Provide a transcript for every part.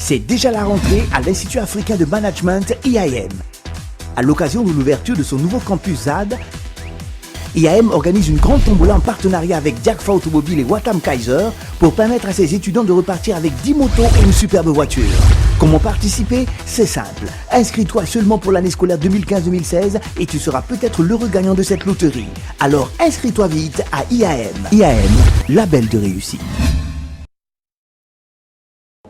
C'est déjà la rentrée à l'Institut africain de management IAM. À l'occasion de l'ouverture de son nouveau campus ZAD, IAM organise une grande tombola en partenariat avec Diagfa Automobile et Watam Kaiser pour permettre à ses étudiants de repartir avec 10 motos et une superbe voiture. Comment participer? C'est simple. Inscris-toi seulement pour l'année scolaire 2015-2016 et tu seras peut-être l'heureux gagnant de cette loterie. Alors inscris-toi vite à IAM. IAM, label de réussite.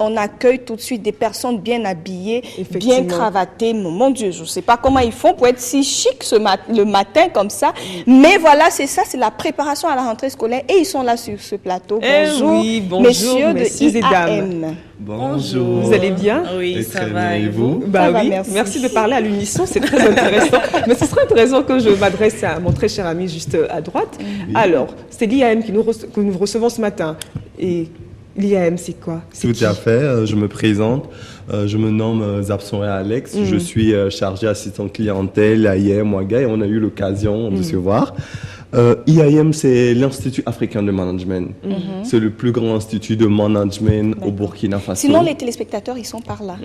On accueille tout de suite des personnes bien habillées, bien cravatées. Mon Dieu, je ne sais pas comment ils font pour être si chic le matin comme ça. Mais voilà, c'est ça, c'est la préparation à la rentrée scolaire. Et ils sont là sur ce plateau. Bonjour, bonjour messieurs de et dames. IAM. Bonjour. Vous allez bien? Oui, ça va. Et vous? Bah ça oui, va, merci de parler à l'unisson, c'est très intéressant. Mais ce serait intéressant que je m'adresse à mon très cher ami juste à droite. Oui. Alors, c'est l'IAM que nous recevons ce matin. Et l'IAM, c'est quoi? Tout à fait, je me présente. Je me nomme Zabsonré Alex. Je suis chargé assistant clientèle à IAM Ouaga et on a eu l'occasion de se voir. IAM, c'est l'Institut africain de management. C'est le plus grand institut de management au Burkina Faso. Sinon, les téléspectateurs, ils sont par là.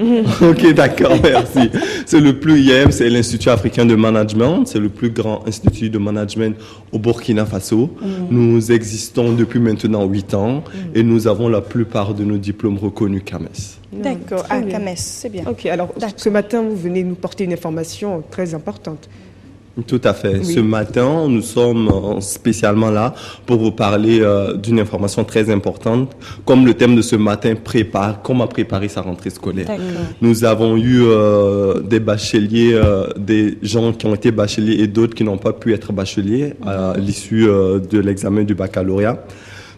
Ok, d'accord, merci. C'est le plus IAM, c'est l'Institut africain de management. C'est le plus grand institut de management au Burkina Faso. Nous existons depuis maintenant 8 ans et nous avons la plupart de nos diplômes reconnus CAMES. D'accord, CAMES, c'est bien. Ok, alors ce matin, vous venez nous porter une information très importante. Tout à fait. Oui. Ce matin, nous sommes spécialement là pour vous parler d'une information très importante. Comme le thème de ce matin prépare, comment préparer sa rentrée scolaire. Nous avons eu des bacheliers, des gens qui ont été bacheliers et d'autres qui n'ont pas pu être bacheliers à l'issue de l'examen du baccalauréat.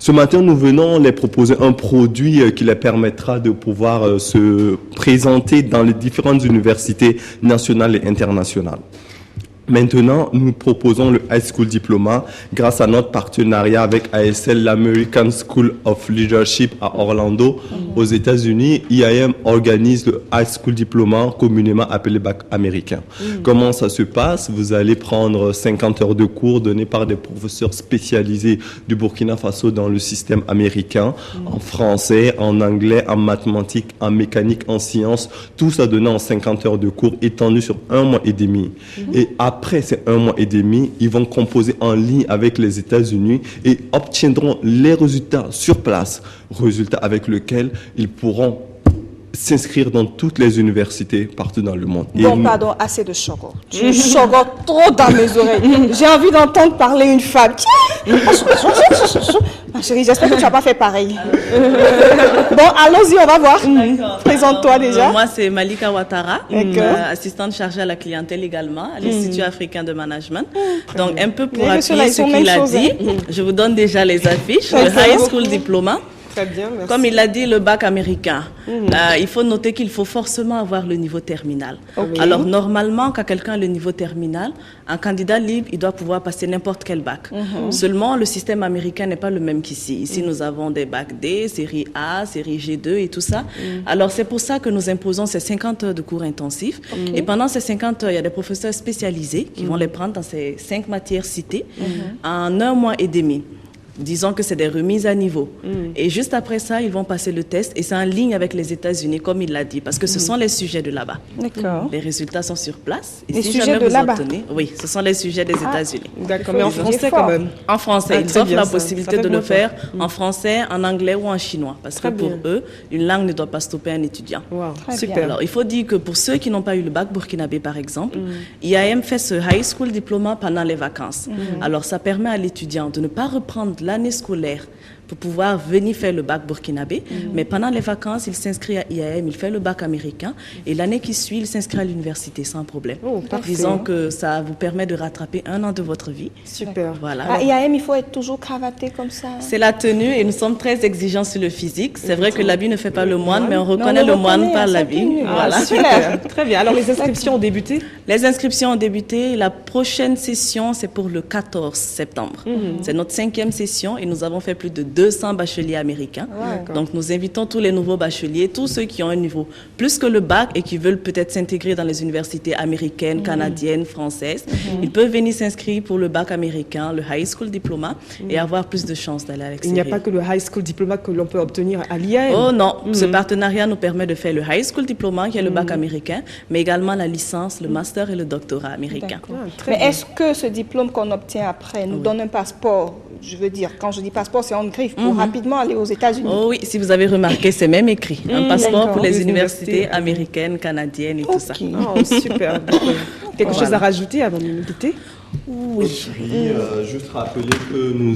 Ce matin, nous venons les proposer un produit qui les permettra de pouvoir se présenter dans les différentes universités nationales et internationales. Maintenant, nous proposons le High School Diploma grâce à notre partenariat avec ASL, l'American School of Leadership à Orlando, aux États-Unis. IAM organise le High School Diploma, communément appelé bac américain. Comment ça se passe? Vous allez prendre 50 heures de cours donnés par des professeurs spécialisés du Burkina Faso dans le système américain, en français, en anglais, en mathématiques, en mécanique, en sciences. Tout ça donné en 50 heures de cours étendu sur 1 mois et demi. Et après ces 1 mois et demi, ils vont composer en ligne avec les États-Unis et obtiendront les résultats sur place, résultats avec lesquels ils pourront s'inscrire dans toutes les universités partout dans le monde. Bon, pardon, assez de chocolat. Tu chocolat trop dans mes oreilles. J'ai envie d'entendre parler une femme. Ma chérie, j'espère que tu n'as pas fait pareil. Bon, allons-y, on va voir. Présente-toi déjà. Moi, c'est Malika Ouattara, assistante chargée à la clientèle également, à l'Institut africain de management. Donc, un peu pour appuyer ce qu'il a dit, je vous donne déjà les affiches. Le High School Diploma. Très bien, merci. Comme il l'a dit, le bac américain. Il faut noter qu'il faut forcément avoir le niveau terminal. Alors, normalement, quand quelqu'un a le niveau terminal, un candidat libre, il doit pouvoir passer n'importe quel bac. Seulement, le système américain n'est pas le même qu'ici. Ici, nous avons des bacs D, série A, série G2 et tout ça. Alors, c'est pour ça que nous imposons ces 50 heures de cours intensifs. Et pendant ces 50 heures, il y a des professeurs spécialisés qui vont les prendre dans ces 5 matières citées en 1 mois et demi. Disons que c'est des remises à niveau. Et juste après ça, ils vont passer le test et c'est en ligne avec les États-Unis, comme il l'a dit, parce que ce sont les sujets de là-bas. D'accord. Les résultats sont sur place. Et les si sujets de là-bas? Oui, ce sont les sujets des États-Unis. D'accord, mais en français quand même. En français, ils offrent la possibilité de le faire longtemps. en français, en anglais ou en chinois. Parce que pour eux, une langue ne doit pas stopper un étudiant. Wow, Très super. bien. Alors, il faut dire que pour ceux qui n'ont pas eu le bac burkinabé, par exemple, IAM fait ce High School Diploma pendant les vacances. Alors, ça permet à l'étudiant de ne pas reprendre l'année scolaire pour pouvoir venir faire le bac burkinabé. Mais pendant les vacances, il s'inscrit à IAM, il fait le bac américain. Et l'année qui suit, il s'inscrit à l'université sans problème. Oh, parfait. Disons que ça vous permet de rattraper 1 an de votre vie. Super. Voilà. À IAM, il faut être toujours cravaté comme ça. C'est la tenue et nous sommes très exigeants sur le physique. C'est vrai que l'habit ne fait pas le moine, mais on reconnaît le moine par l'habit. Voilà, super. Très bien. Alors, les inscriptions ont débuté? Les inscriptions ont débuté. La prochaine session, c'est pour le 14 septembre. C'est notre 5e session et nous avons fait plus de 200 bacheliers américains. Donc, nous invitons tous les nouveaux bacheliers, tous ceux qui ont un niveau plus que le bac et qui veulent peut-être s'intégrer dans les universités américaines, canadiennes, françaises. Ils peuvent venir s'inscrire pour le bac américain, le High School Diploma, et avoir plus de chances d'aller à l'extérieur. Il n'y a pas que le High School Diploma que l'on peut obtenir à l'IAM. Oh non, ce partenariat nous permet de faire le High School Diploma, qui est le bac américain, mais également la licence, le master et le doctorat américain. Mais est-ce que ce diplôme qu'on obtient après nous donne un passeport? Je veux dire, quand je dis passeport, c'est en griffe pour rapidement aller aux États-Unis. Oh oui, si vous avez remarqué, c'est même écrit. Un passeport pour les universités américaines, canadiennes et tout ça. Oh, super. Quelque chose à rajouter avant de nous quitter? Oui. Juste rappeler que nous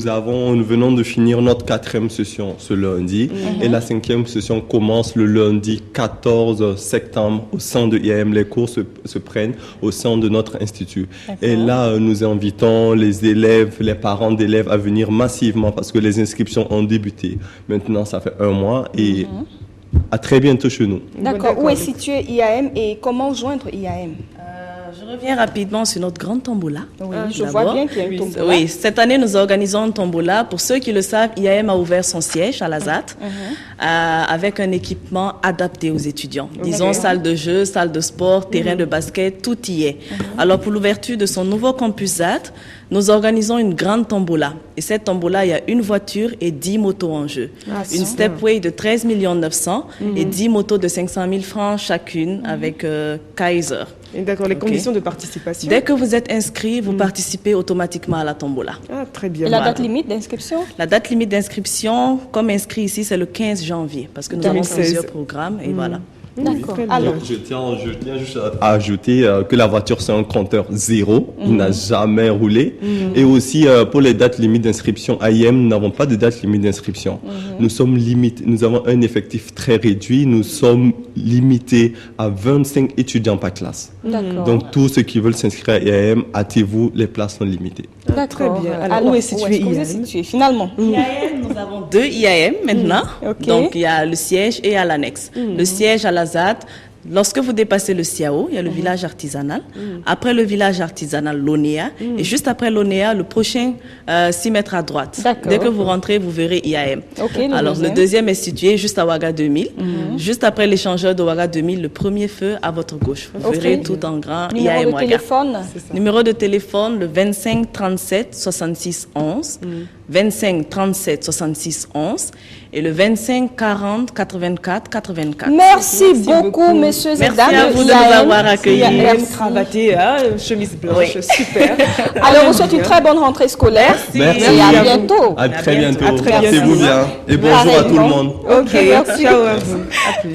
venons de finir notre 4e session ce lundi et la 5e session commence le lundi 14 septembre au sein de IAM. Les cours se prennent au sein de notre institut. Et là, nous invitons les élèves, les parents d'élèves à venir massivement parce que les inscriptions ont débuté. Maintenant, ça fait 1 mois et à très bientôt chez nous. D'accord. Où est situé IAM et comment joindre IAM? Je reviens rapidement sur notre grande tombola. Oui, je vois bien qu'il y a une tombola. Oui, cette année, nous organisons une tombola. Pour ceux qui le savent, IAM a ouvert son siège à la ZAT avec un équipement adapté aux étudiants. Disons, salle de jeu, salle de sport, terrain de basket, tout y est. Alors, pour l'ouverture de son nouveau campus ZAT, nous organisons une grande tombola. Et cette tombola, il y a une voiture et 10 motos en jeu. Une Stepway de 13 900 000 et 10 motos de 500 000 francs chacune avec Kaiser. D'accord, les conditions de participation. Dès que vous êtes inscrit, vous participez automatiquement à la tombola. Ah, très bien. Et la date limite d'inscription? La date limite d'inscription, comme inscrit ici, c'est le 15 janvier, parce que nous avons plusieurs programmes, et voilà. D'accord. Alors, je tiens juste à ajouter que la voiture, c'est un compteur 0. Il n'a jamais roulé. Et aussi, pour les dates limites d'inscription, à IAM, nous n'avons pas de date limite d'inscription. Nous sommes limités. Nous avons un effectif très réduit. Nous sommes limités à 25 étudiants par classe. Donc, tous ceux qui veulent s'inscrire à IAM, hâtez-vous, les places sont limitées. Très bien. Alors, où est situé IAM? Finalement? IAM, nous avons 2 IAM maintenant. Donc, il y a le siège et à l'annexe. Le siège à la ZAT, lorsque vous dépassez le CIAO, il y a le village artisanal. Après le village artisanal, l'ONEA. Et juste après l'ONEA, le prochain 6 mètres à droite. Dès que vous rentrez, vous verrez IAM. Alors, le deuxième est situé juste à Ouaga 2000. Juste après l'échangeur de Ouaga 2000, le premier feu à votre gauche. Vous verrez tout en grand IAM Numéro de Ouaga. téléphone? Numéro de téléphone, le 25 37 66 11. 25 37 66 11 et le 25 40 84 84. Merci beaucoup, messieurs et dames. Merci à vous de nous avoir accueillis. Cravaté, chemise blanche, super. Alors, on vous souhaite une très bonne rentrée scolaire. Merci. Et à bientôt. À très bientôt. À très Portez-vous bien. Et bonjour à tout le monde. Ok, ciao à vous. À plus.